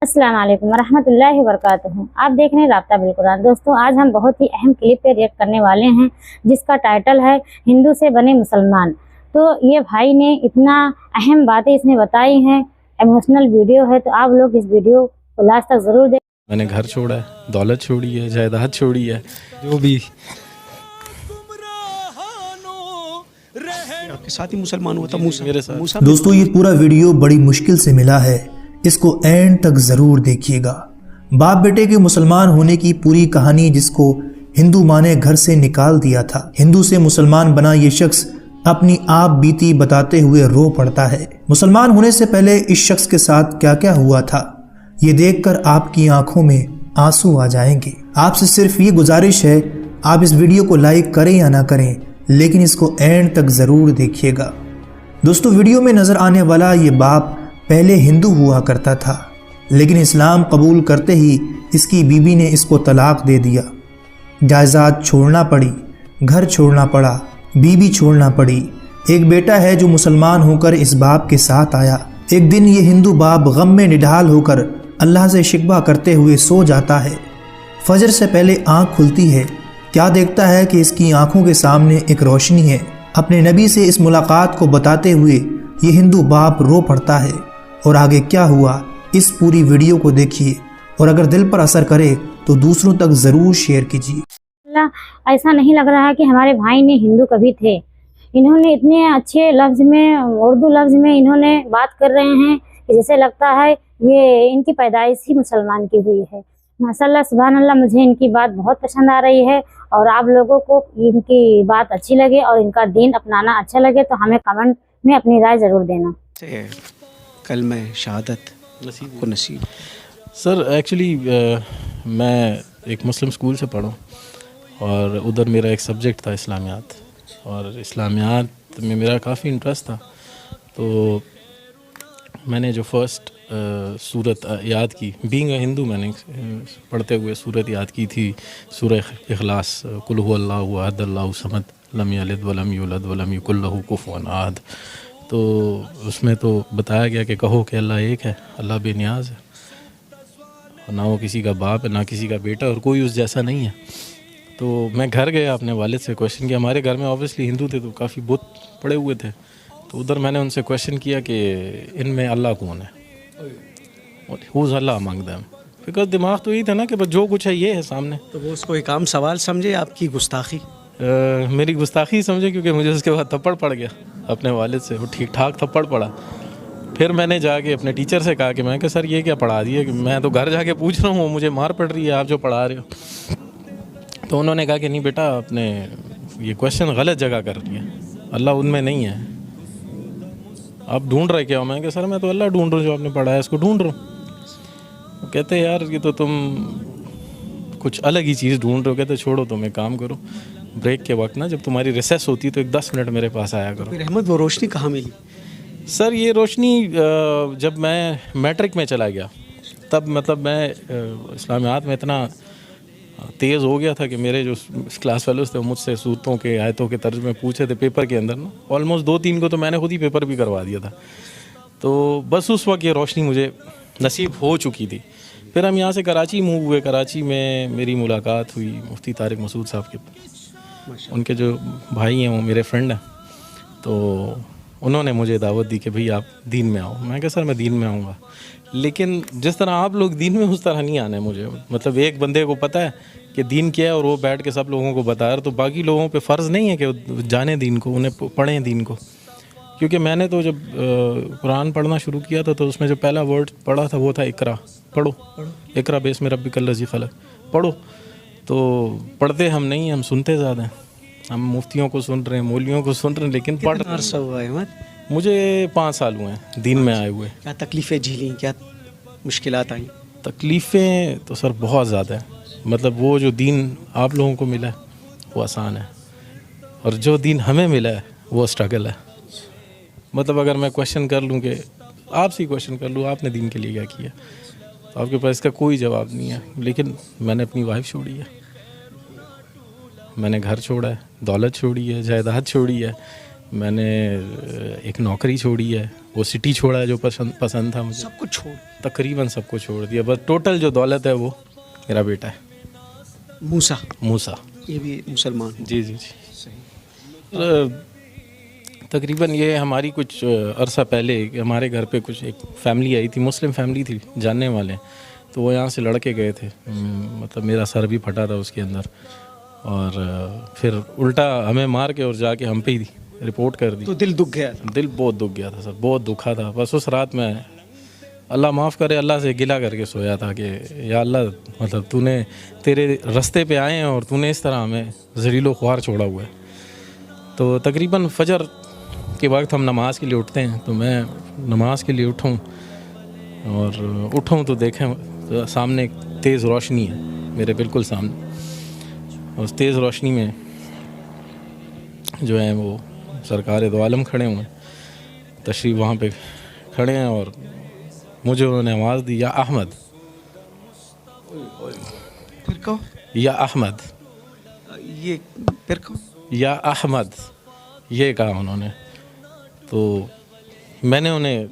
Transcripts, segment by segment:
अस्सलाम वालेकुम वरहमतुल्लाहि वबरकातुहू। आप देख रहे हैं राब्ता बिल कुरान। दोस्तों, आज हम बहुत ही अहम क्लिप पे रिएक्ट करने वाले हैं जिसका टाइटल है हिंदू से बने मुसलमान। तो ये भाई ने इतना अहम बातें इसमें बताई हैं, इमोशनल वीडियो है, तो आप लोग इस वीडियो को लास्ट तक ज़रूर देखें। मैंने घर छोड़ा है, दौलत छोड़ी है, जायदाद छोड़ी है, जो भी आपके साथ ही मुसलमान हुआ था मूसा मेरे साथ। मूसा दोस्तों, ये पूरा वीडियो बड़ी मुश्किल से मिला है, इसको एंड तक जरूर देखिएगा। बाप बेटे के मुसलमान होने की पूरी कहानी जिसको हिंदू माँ ने घर से निकाल दिया था, हिंदू से मुसलमान बना ये शख्स अपनी आप बीती बताते हुए रो पड़ता है। मुसलमान होने से पहले इस शख्स के साथ क्या क्या हुआ था, ये देखकर आपकी आंखों में आंसू आ जाएंगे। आपसे सिर्फ ये गुजारिश है, आप इस वीडियो को लाइक करें या ना करें, लेकिन इसको एंड तक ज़रूर देखिएगा। दोस्तों, वीडियो में नज़र आने वाला ये बाप पहले हिंदू हुआ करता था, लेकिन इस्लाम कबूल करते ही इसकी बीवी ने इसको तलाक दे दिया। जायदाद छोड़ना पड़ी, घर छोड़ना पड़ा, बीवी छोड़ना पड़ी। एक बेटा है जो मुसलमान होकर इस बाप के साथ आया। एक दिन ये हिंदू बाप गम में निढाल होकर अल्लाह से शिकवा करते हुए सो जाता है। फजर से पहले आँख खुलती है, क्या देखता है कि इसकी आंखों के सामने एक रोशनी है। अपने नबी से इस मुलाकात को बताते हुए ये हिंदू बाप रो पड़ता है। और आगे क्या हुआ, इस पूरी वीडियो को देखिए, और अगर दिल पर असर करे तो दूसरों तक ज़रूर शेयर कीजिए। ऐसा नहीं लग रहा है कि हमारे भाई ने हिंदू कभी थे। इन्होंने इतने अच्छे लफ्ज़ में, उर्दू लफ्ज़ में इन्होंने बात कर रहे हैं कि जैसे लगता है ये इनकी पैदाइश ही मुसलमान की हुई है। माशाल्लाह, सुभान अल्लाह, मुझे इनकी बात बहुत पसंद आ रही है। और आप लोगों को इनकी बात अच्छी लगे और इनका दीन अपनाना अच्छा लगे तो हमें कमेंट में अपनी राय ज़रूर देना। कल में शहादत को नसीब। सर एक्चुअली मैं एक मुस्लिम स्कूल से पढ़ा और उधर मेरा एक सब्जेक्ट था इस्लामियात, और इस्लामियात में मेरा काफ़ी इंटरेस्ट था। तो मैंने जो फर्स्ट सूरत याद की, बीइंग अ हिंदू, मैंने पढ़ते हुए सूरत याद की थी, सूरह इखलास, कुल हु अल्लाहु अहद अल्लाहु समद लम यलिद वलम यूलद वलम यकुल लहू कुफुवन अहद। तो उसमें तो बताया गया कि कहो कि अल्लाह एक है, अल्लाह बेनियाज है, ना वो किसी का बाप है ना किसी का बेटा, और कोई उस जैसा नहीं है। तो मैं घर गया, अपने वालिद से क्वेश्चन किया। हमारे घर में ऑब्वियसली हिंदू थे तो काफ़ी बुत पड़े हुए थे, तो उधर मैंने उनसे क्वेश्चन किया कि इनमें अल्लाह कौन है, who's Allah among them, because दिमाग तो यही था ना कि बस जो कुछ है ये है सामने। तो वो उसको एक आम सवाल समझे, आपकी गुस्ताखी? मेरी गुस्ताखी समझे, क्योंकि मुझे उसके बाद थप्पड़ पड़ गया अपने वालिद से, वो ठीक ठाक थप्पड़ पड़ा। फिर मैंने जाके अपने टीचर से कहा कि मैं कि सर ये क्या पढ़ा दिया, कि मैं तो घर जाके पूछ रहा हूँ, मुझे मार पड़ रही है, आप जो पढ़ा रहे हो। तो उन्होंने कहा कि नहीं बेटा, आपने ये क्वेश्चन गलत जगह कर लिया, अल्लाह उनमें नहीं है, आप ढूंढ रहे क्या हो? मैं कि सर मैं तो अल्लाह ढूंढ रहा हूँ, जो आपने पढ़ा है इसको ढूंढ रहा हूँ। कहते यार ये तो तुम कुछ अलग ही चीज़ ढूंढ रहे हो। कहते छोड़ो, तुम एक काम करो, ब्रेक के वक्त ना, जब तुम्हारी रिसेस होती है तो एक 10 मिनट मेरे पास आया करो। फिर अहमद, वो रोशनी कहाँ मिली? सर ये रोशनी जब मैं मैट्रिक में चला गया, तब मतलब मैं इस्लामियात में इतना तेज़ हो गया था कि मेरे जो क्लास फेलोज थे वो मुझसे सूरतों के, आयतों के तर्जुमे पूछे थे पेपर के अंदर ना। ऑलमोस्ट 2-3 को तो मैंने खुद ही पेपर भी करवा दिया था। तो बस उस वक्त ये रोशनी मुझे नसीब हो चुकी थी। फिर हम यहाँ से कराची मूव हुए। कराची में मेरी मुलाकात हुई मुफ्ती तारिक मसूद साहब के, उनके जो भाई हैं वो मेरे फ्रेंड हैं। तो उन्होंने मुझे दावत दी कि भाई आप दीन में आओ। मैं कहा सर मैं दीन में आऊँगा, लेकिन जिस तरह आप लोग दीन में उस तरह नहीं आना है मुझे। मतलब एक बंदे को पता है कि दीन क्या है और वो बैठ के सब लोगों को बता रहा, तो बाकी लोगों पे फ़र्ज़ नहीं है कि वो जाने दीन को, उन्हें पढ़ें दीन को। क्योंकि मैंने तो जब कुरान पढ़ना शुरू किया था तो उसमें जो पहला वर्ड पढ़ा था वो था इकरा, पढ़ो, इकरा बिस्मि रब्बिकल लज़ी खलक़, पढ़ो। तो पढ़ते हम नहीं, हम सुनते ज़्यादा हैं। हम मुफ्तियों को सुन रहे हैं, मौलवियों को सुन रहे हैं, लेकिन पढ़ अरसा हुआ है अहमद? मुझे 5 साल हुए हैं दीन में आए हुए। क्या तकलीफ़ें झेली, क्या मुश्किलात आई? तकलीफ़ें तो सर बहुत ज़्यादा है। मतलब वो जो दीन आप लोगों को मिला है वो आसान है, और जो दीन हमें मिला है वो स्ट्रगल है। मतलब अगर मैं क्वेश्चन कर लूँ, कि आपसे ही क्वेश्चन कर लूँ, आपने दीन के लिए क्या किया, तो आपके पास इसका कोई जवाब नहीं है। लेकिन मैंने अपनी वाइफ छोड़ी है, मैंने घर छोड़ा है, दौलत छोड़ी है, जायदाद छोड़ी है, मैंने एक नौकरी छोड़ी है, वो सिटी छोड़ा जो पसंद था मुझे, सब कुछ छोड़ तकरीबन सबको छोड़ दिया। बस टोटल जो दौलत है वो मेरा बेटा है मूसा, मूसा। ये भी मुसलमान हो। जी जी जी। तकरीबन ये हमारी कुछ अरसा पहले हमारे घर पे कुछ एक फैमिली आई थी, मुस्लिम फैमिली थी, जानने वाले, तो वो यहाँ से लड़के गए थे। मतलब मेरा सर भी फटा था उसके अंदर, और फिर उल्टा हमें मार के और जाके हम पे ही रिपोर्ट कर दी। तो दिल दुख गया था? दिल बहुत दुख गया था सर, बहुत दुखा था। बस उस रात में अल्लाह माफ़ करे, अल्लाह से गिला करके सोया था कि या अल्लाह, मतलब तूने, तेरे रास्ते पे आए हैं और तूने इस तरह हमें ज़लील व ख्वार छोड़ा हुआ है। तो तकरीबन फजर के वक्त हम नमाज के लिए उठते हैं, तो मैं नमाज के लिए उठूँ और उठूँ तो देखें तो सामने एक तेज़ रोशनी है मेरे बिल्कुल सामने। उस तेज़ रोशनी में जो है वो सरकार दो आलम खड़े हुए हैं, तशरीफ़ वहाँ पे खड़े हैं, और मुझे उन्होंने आवाज़ दी, या अहमद, फिर कहो, या अहमद, ये फिर कहो, या अहमद, ये कहा उन्होंने। तो मैंने उन्हें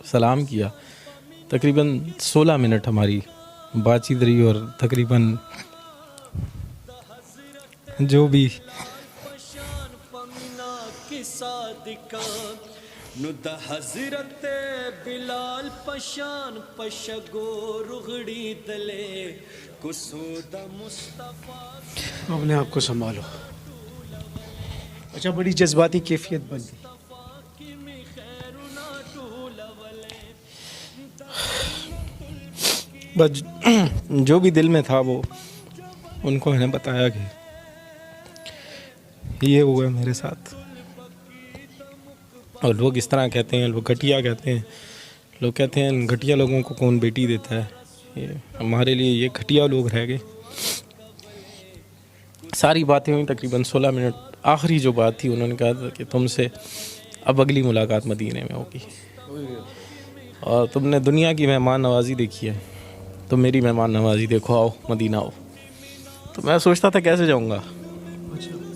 सलाम किया। तकरीबन 16 मिनट हमारी बातचीत रही, और तकरीबन जो भी अपने आप को संभालो। अच्छा, बड़ी जज्बाती कैफियत बन गई। बस जो भी दिल में था वो उनको मैंने बताया कि ये हुआ मेरे साथ। और लोग इस तरह कहते हैं, लोग घटिया कहते हैं, लोग कहते हैं घटिया लोगों को कौन बेटी देता है। ये हमारे लिए ये घटिया लोग रह गए। सारी बातें हुई तकरीबन 16 मिनट। आखिरी जो बात थी, उन्होंने कहा था कि तुमसे अब अगली मुलाकात मदीने में होगी, और तुमने दुनिया की मेहमान नवाजी देखी है, तो मेरी मेहमान नवाजी देखो, आओ मदीना आओ। तो मैं सोचता था कैसे जाऊंगा।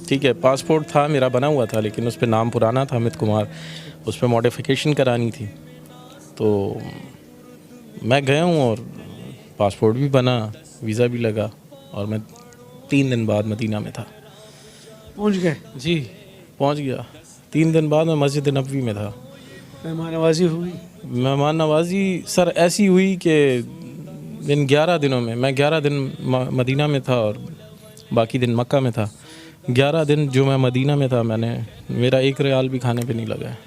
ठीक है, पासपोर्ट था मेरा बना हुआ था, लेकिन उस पर नाम पुराना था अमित कुमार, उस पर मॉडिफिकेशन करानी थी। तो मैं गया हूँ और पासपोर्ट भी बना, वीज़ा भी लगा, और मैं 3 दिन बाद मदीना में था। पहुंच गए? जी पहुँच गया। 3 दिन बाद मैं मस्जिद नबवी में था। मेहमान नवाजी हुई? मेहमान नवाजी सर ऐसी हुई कि इन 11 दिनों में, मैं 11 दिन मदीना में था और बाकी दिन मक्का में था। 11 दिन जो मैं मदीना में था, मेरा 1 रियाल भी खाने पे नहीं लगा है।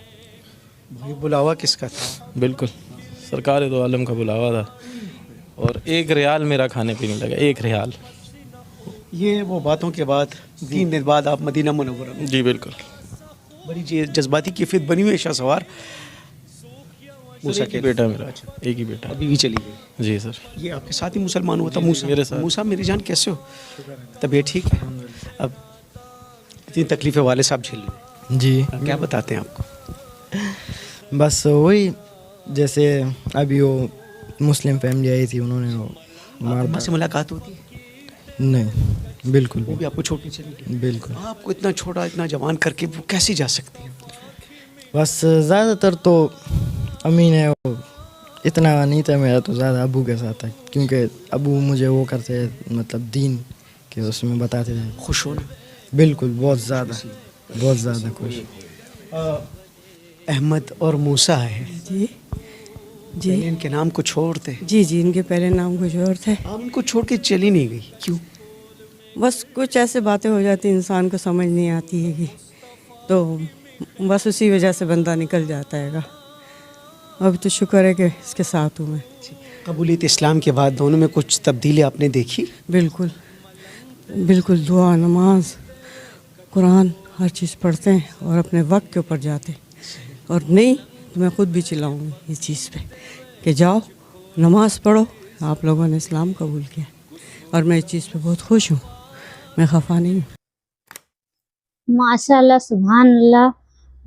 भाई बुलावा किसका था? बिल्कुल सरकार दो आलम का बुलावा था, और 1 रियाल मेरा खाने पे नहीं लगा, 1 रियाल। ये वो बातों के बाद 3 दिन बाद आप मदीना मुनव्वरा में? जी बिल्कुल। बड़ी जज्बाती कैफियत बनी हुई है शाहसवार। मूसा एक ही बेटा मेरा, एक ही बेटा। अभी भी चली गई? जी सर। ये आपके साथ ही मुसलमान हुआ था मूसा? मेरे साथ। मूसा मेरी जान कैसे हो? तबीयत ठीक है? अब इतनी तकलीफ़ें वाले साहब झेल रहे हैं, जी क्या बताते हैं आपको? बस वही, जैसे अभी वो मुस्लिम फैमिली आई थी, उन्होंने वो अम्मा से मुलाकात होती है? नहीं, बिल्कुल वो भी आपको छोड़ के चली गई? बिल्कुल। आपको इतना छोटा, इतना जवान करके वो कैसे जा सकती है? बस ज़्यादातर तो अम्मी ने वो, इतना नहीं था मेरा, तो ज़्यादा अबू के साथ था, क्योंकि अबू मुझे वो करते, मतलब दीन के उसमें बताते थे। खुश हो ना? बिल्कुल, बहुत ज़्यादा खुश। अहमद और मूसा है जी जी पहले इनके नाम कुछ और थे? जी जी, इनके पहले नाम कुछ और थे। आप इनको छोड़ के चली नहीं गई, क्यों? बस कुछ ऐसे बातें हो जाती, इंसान को समझ नहीं आती है कि, तो बस उसी वजह से बंदा निकल जाता हैगा। अभी तो शुक्र है कि इसके साथ हूँ मैं। कबूलियत इस्लाम के बाद दोनों में कुछ तब्दीली आपने देखी? बिल्कुल बिल्कुल, दुआ, नमाज, कुरान, हर चीज़ पढ़ते हैं और अपने वक्त के ऊपर जाते हैं। और नहीं तो मैं ख़ुद भी चिल्लाऊँगी इस चीज़ पे कि जाओ नमाज पढ़ो, आप लोगों ने इस्लाम कबूल किया, और मैं इस चीज़ पे बहुत खुश हूँ, मैं खफा नहीं हूँ। माशाल्लाह, सुभान अल्लाह।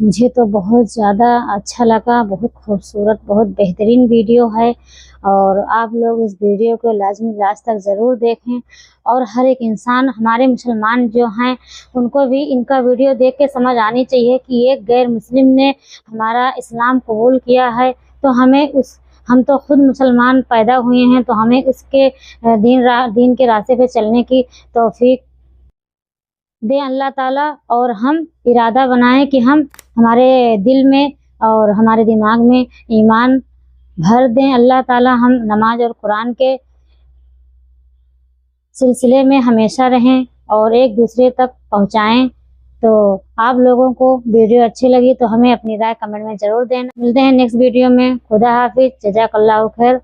मुझे तो बहुत ज़्यादा अच्छा लगा, बहुत खूबसूरत, बहुत बेहतरीन वीडियो है और आप लोग इस वीडियो को लाजमी लास्ट तक ज़रूर देखें और हर एक इंसान, हमारे मुसलमान जो हैं उनको भी इनका वीडियो देख के समझ आनी चाहिए कि एक गैर मुस्लिम ने हमारा इस्लाम कबूल किया है तो हम तो खुद मुसलमान पैदा हुए हैं तो हमें उसके दीन के रास्ते पे चलने की तौफीक दे अल्लाह ताला और हम इरादा बनाएं कि हम हमारे दिल में और हमारे दिमाग में ईमान भर दें। अल्लाह ताला हम नमाज और कुरान के सिलसिले में हमेशा रहें और एक दूसरे तक पहुंचाएं। तो आप लोगों को वीडियो अच्छी लगी तो हमें अपनी राय कमेंट में ज़रूर देना। मिलते हैं नेक्स्ट वीडियो में। खुदा हाफिज, जज़ाकल्लाहु खैर।